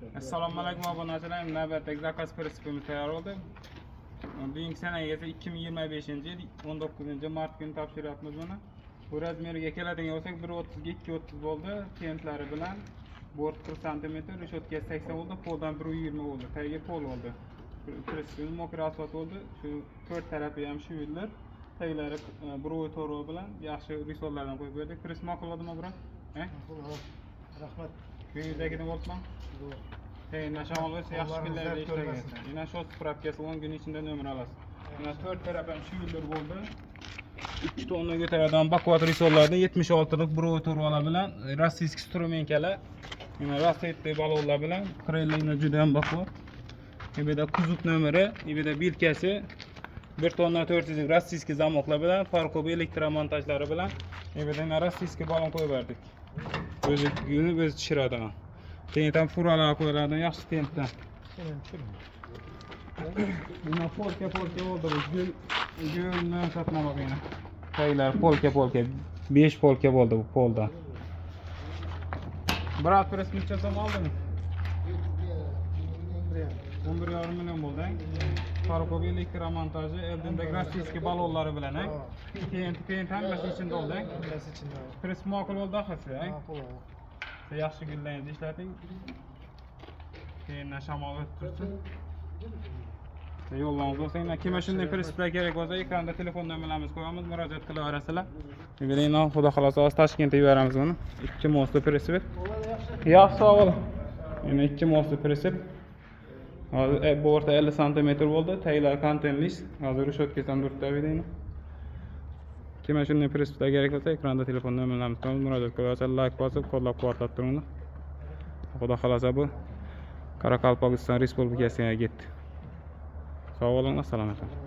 Assalomu alaykum obunachilar. Navbatdagi zakaz prinsipimiz tayyor bo'ldi. Bugungi sanaga esa 2025-yil 19-mart kuni topshiryapmiz buni. Bu razmeriga keladigan bo'lsak 1.30 ga 2.30 bo'ldi. Tentlari bilan bort 40 cm, reshotka 80 bo'ldi, poldan 1.20 bo'ldi. Tagiga pol bo'ldi. Prinsipimiz mokra asfalt bo'ldi. Shu to'rt tarafi ham shu yillar. Taglari bro'y to'ro bilan yaxshi risollardan qo'yib berdik. Prinsip ma'qul bo'ldimi, bro? Rahmat. Ko'ngildagini bo'lsin. Nashon olsa yaxshi kunlarda ishlagan. Yana shu spravkasi 10 kun ichida nomer olasiz. Mana 4 taraf ham shu yillar bo'ldi. 2 tonna ko'taradigan bakvat risollardan 76 lik bro'y to'rvalar bilan rossiyskiy strumenkalar. Mana rossiyskiy balonlar bilan krellar juda ham bakvat. Bu yerda kuzuk nomeri, bu yerda bilkasi 1 tonna 400 lik rossiyskiy zamoklar bilan, farqobi elektromontajlari bilan bu yerda rossiyskiy balon qo'yib berdik. O'zi gulni o'zi tushiradi. Tentam furalar qo'yiladi, yaxshi tempdan. Buni polka bo'ldi. Gulni sotmamoq yana. Taylar polka 5 polka bo'ldi bu polda. Brat presmicha so'm oldimi? 11,5 million bo'ldi. Farqobi elektromontaji, eldindagi rossiyskiy balonlari bilan, tent hammasi ichida bo'ldi. Presp ma'qul bo'ldi axir, yaxshi gullarni ishlating. Keyin shamol o'tib tursin. Yo'llangiz bo'lsa, kim shunday prinsiplar kerak bo'lsa, ekranda telefon nomerlarimizni qo'yamiz, murojaat qilaverasizlar. Evening xudo xolosa Toshkentga yuboramiz buni. 2 mostli prinsip. Yaxshi sog' bo'ling. Yana 2 mostli prinsip. Hozir bu o'rta 50 cm bo'ldi. Taglar kontenlis. Hozir reshotkasidan 4 ta videyni. Kim shunday prinsiplar kerak bo'lsa, ekranda telefon nomerlarimizni qo'yamiz, murojaat qilaverasizlar. Like bosib, qo'llab-quvvatlab turinglar. Xudo xolosa bu Qoraqalpog'iston Respublikasiga ketdi. Sog' bo'ling, assalomu alaykum.